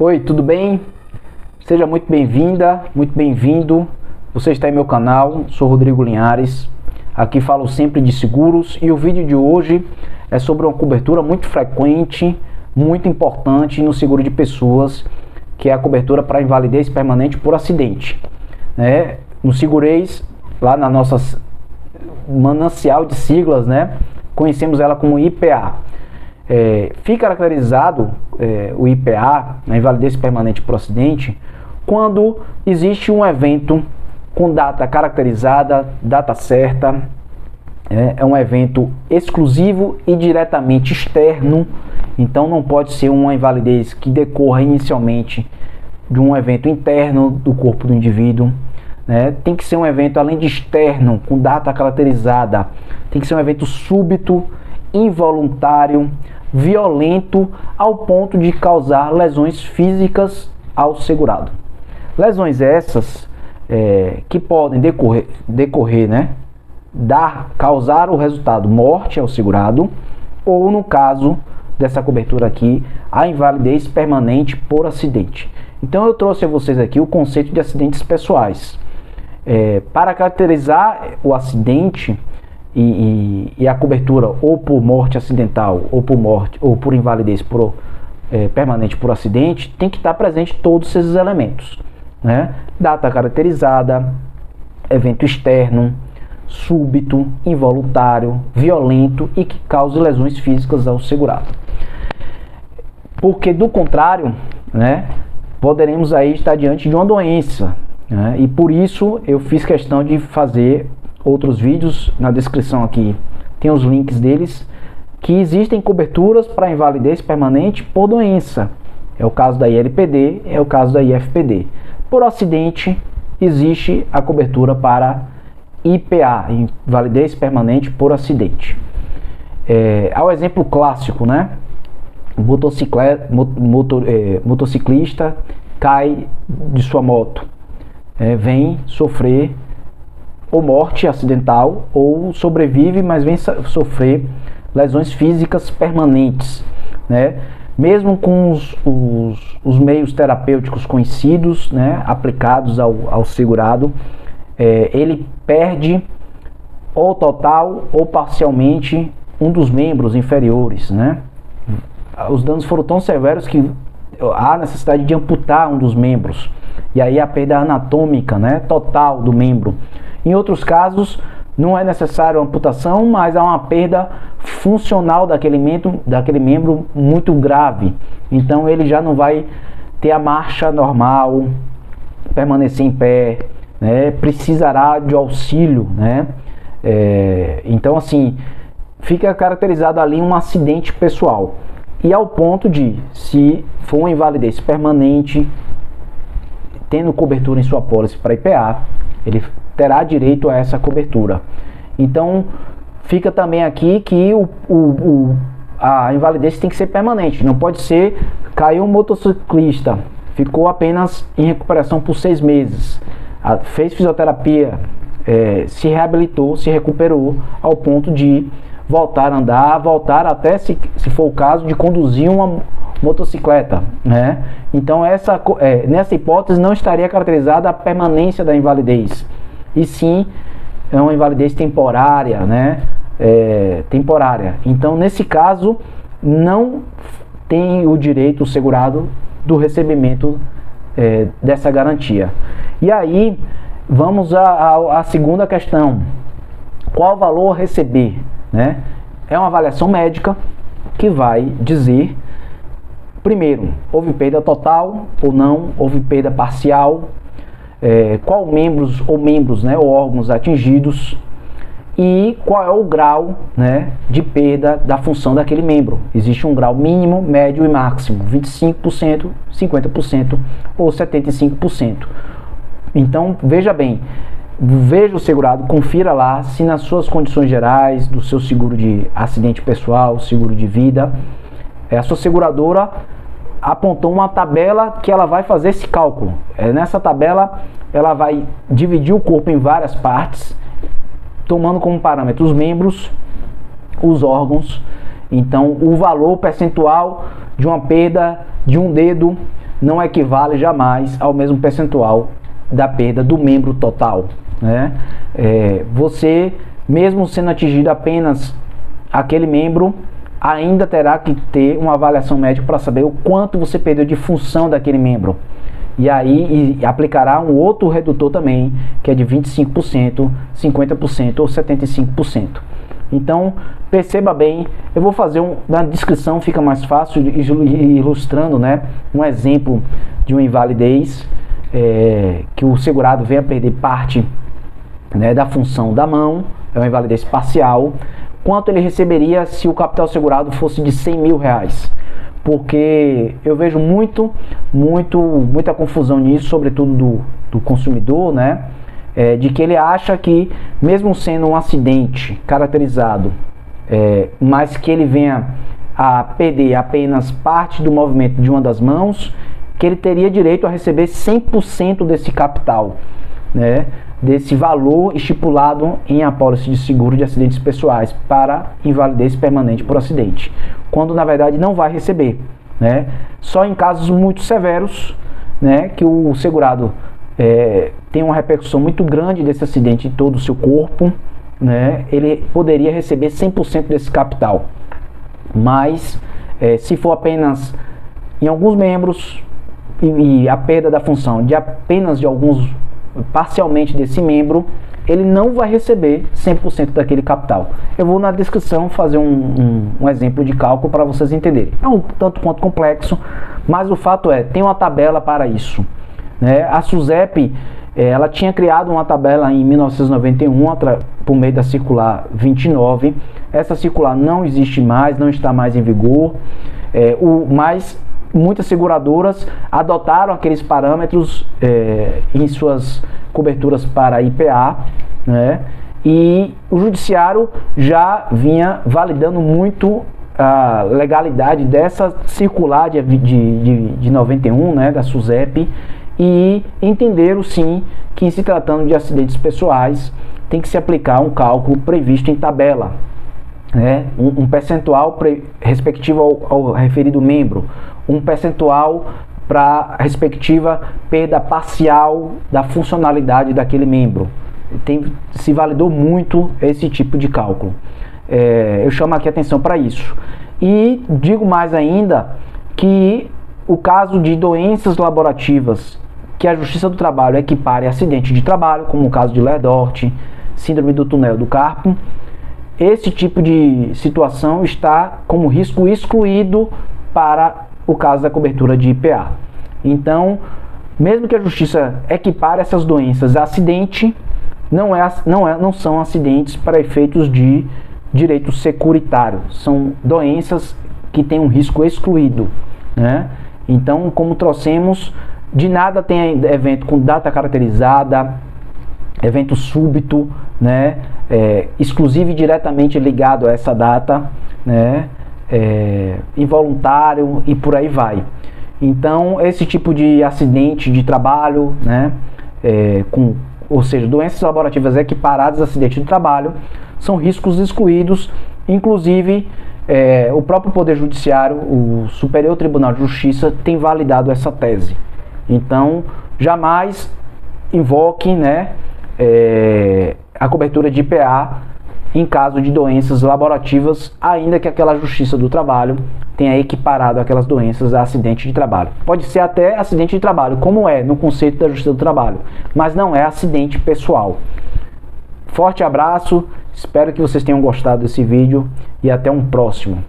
Oi, tudo bem? Seja muito bem-vinda, muito bem-vindo. Você está em meu canal, sou Rodrigo Linhares. Aqui falo sempre de seguros e o vídeo de hoje é sobre uma cobertura muito frequente, muito importante no seguro de pessoas, que é a cobertura para invalidez permanente por acidente. No Segureis, lá na nossa manancial de siglas, conhecemos ela como IPA. Fica caracterizado o IPA, a invalidez permanente por acidente, quando existe um evento com data caracterizada, data certa, é um evento exclusivo e diretamente externo, então não pode ser uma invalidez que decorra inicialmente de um evento interno do corpo do indivíduo. Tem que ser um evento, além de externo, com data caracterizada, tem que ser um evento súbito, involuntário, violento, ao ponto de causar lesões físicas ao segurado. Lesões essas que podem causar o resultado morte ao segurado, ou no caso dessa cobertura aqui, a invalidez permanente por acidente. Então eu trouxe a vocês aqui o conceito de acidentes pessoais. Para caracterizar o acidente e a cobertura ou por morte acidental ou por invalidez permanente por acidente, tem que estar presente todos esses elementos, data caracterizada, evento externo, súbito, involuntário, violento e que cause lesões físicas ao segurado. Porque do contrário, poderemos aí estar diante de uma doença, e por isso eu fiz questão de fazer outros vídeos. Na descrição aqui tem os links deles, que existem coberturas para invalidez permanente por doença. É o caso da ILPD, é o caso da IFPD. Por acidente, existe a cobertura para IPA, invalidez permanente por acidente. Ao exemplo clássico, motociclista cai de sua moto, vem sofrer ou morte acidental, ou sobrevive, mas vem sofrer lesões físicas permanentes, mesmo com os meios terapêuticos conhecidos, aplicados ao segurado, ele perde ou total ou parcialmente um dos membros inferiores, Os danos foram tão severos que há necessidade de amputar um dos membros, e aí a perda anatômica, total do membro. Em outros casos, não é necessário a amputação, mas há uma perda funcional daquele membro muito grave. Então ele já não vai ter a marcha normal, permanecer em pé, precisará de auxílio, Então assim, fica caracterizado ali um acidente pessoal. E ao ponto de, se for uma invalidez permanente, tendo cobertura em sua pólice para IPA, ele terá direito a essa cobertura. Então fica também aqui que a invalidez tem que ser permanente. Não pode ser, caiu um motociclista, ficou apenas em recuperação por 6 meses, fez fisioterapia, se reabilitou, se recuperou ao ponto de voltar a andar, voltar até, se for o caso, de conduzir uma motocicleta, Então nessa hipótese não estaria caracterizada a permanência da invalidez, e sim é uma invalidez temporária, temporária. Então nesse caso não tem o direito o segurado do recebimento dessa garantia. E aí vamos à segunda questão: qual valor a receber? É uma avaliação médica que vai dizer, primeiro, houve perda total ou não, houve perda parcial, qual membros ou órgãos atingidos, e qual é o grau de perda da função daquele membro. Existe um grau mínimo, médio e máximo, 25%, 50% ou 75%. Então veja bem, veja o segurado, confira lá se nas suas condições gerais, do seu seguro de acidente pessoal, seguro de vida, a sua seguradora apontou uma tabela que ela vai fazer esse cálculo. Nessa tabela ela vai dividir o corpo em várias partes, tomando como parâmetro os membros, os órgãos. Então o valor percentual de uma perda de um dedo não equivale jamais ao mesmo percentual da perda do membro total, né? Você, mesmo sendo atingido apenas aquele membro, ainda terá que ter uma avaliação médica para saber o quanto você perdeu de função daquele membro. E aí aplicará um outro redutor também, que é de 25%, 50% ou 75%. Então, perceba bem, eu vou fazer na descrição, fica mais fácil, ilustrando, né, um exemplo de uma invalidez, que o segurado venha perder parte, né, da função da mão, é uma invalidez parcial. Quanto ele receberia se o capital segurado fosse de 100 mil reais? Porque eu vejo muita confusão nisso, sobretudo do consumidor, né? De que ele acha que, mesmo sendo um acidente caracterizado, mas que ele venha a perder apenas parte do movimento de uma das mãos, que ele teria direito a receber 100% desse capital, né? Desse valor estipulado em apólice de seguro de acidentes pessoais para invalidez permanente por acidente, quando na verdade não vai receber, né? Só em casos muito severos, né, que o segurado tem uma repercussão muito grande desse acidente em todo o seu corpo, né, ele poderia receber 100% desse capital. Mas se for apenas em alguns membros e a perda da função de apenas de alguns, parcialmente desse membro, ele não vai receber 100% daquele capital. Eu vou na descrição fazer um exemplo de cálculo para vocês entenderem. É um tanto quanto complexo, mas o fato tem uma tabela para isso, né? A SUSEP, ela tinha criado uma tabela em 1991 por meio da circular 29. Essa circular não existe mais, não está mais em vigor, mas muitas seguradoras adotaram aqueles parâmetros em suas coberturas para IPA, né? E o judiciário já vinha validando muito a legalidade dessa circular de 91, né, da SUSEP, e entenderam sim que, em se tratando de acidentes pessoais, tem que se aplicar um cálculo previsto em tabela, né? Um percentual respectivo ao referido membro, um percentual para a respectiva perda parcial da funcionalidade daquele membro. Se validou muito esse tipo de cálculo. Eu chamo aqui a atenção para isso. E digo mais ainda que o caso de doenças laborativas que a Justiça do Trabalho equipare a acidente de trabalho, como o caso de Ledort, síndrome do túnel do carpo, esse tipo de situação está como risco excluído para o caso da cobertura de IPA. Então, mesmo que a Justiça equipare essas doenças a acidente, não são acidentes para efeitos de direito securitário. São doenças que têm um risco excluído, né? Então, como trouxemos, de nada tem evento com data caracterizada, evento súbito, né? Exclusivo e diretamente ligado a essa data, né? Involuntário e por aí vai. Então, esse tipo de acidente de trabalho, né? Ou seja, doenças laborativas equiparadas a acidente de trabalho, são riscos excluídos. Inclusive, o próprio Poder Judiciário, o Superior Tribunal de Justiça, tem validado essa tese. Então, jamais invoque, né, a cobertura de IPA em caso de doenças laborativas, ainda que aquela Justiça do Trabalho tenha equiparado aquelas doenças a acidente de trabalho. Pode ser até acidente de trabalho, como é no conceito da Justiça do Trabalho, mas não é acidente pessoal. Forte abraço, espero que vocês tenham gostado desse vídeo e até um próximo.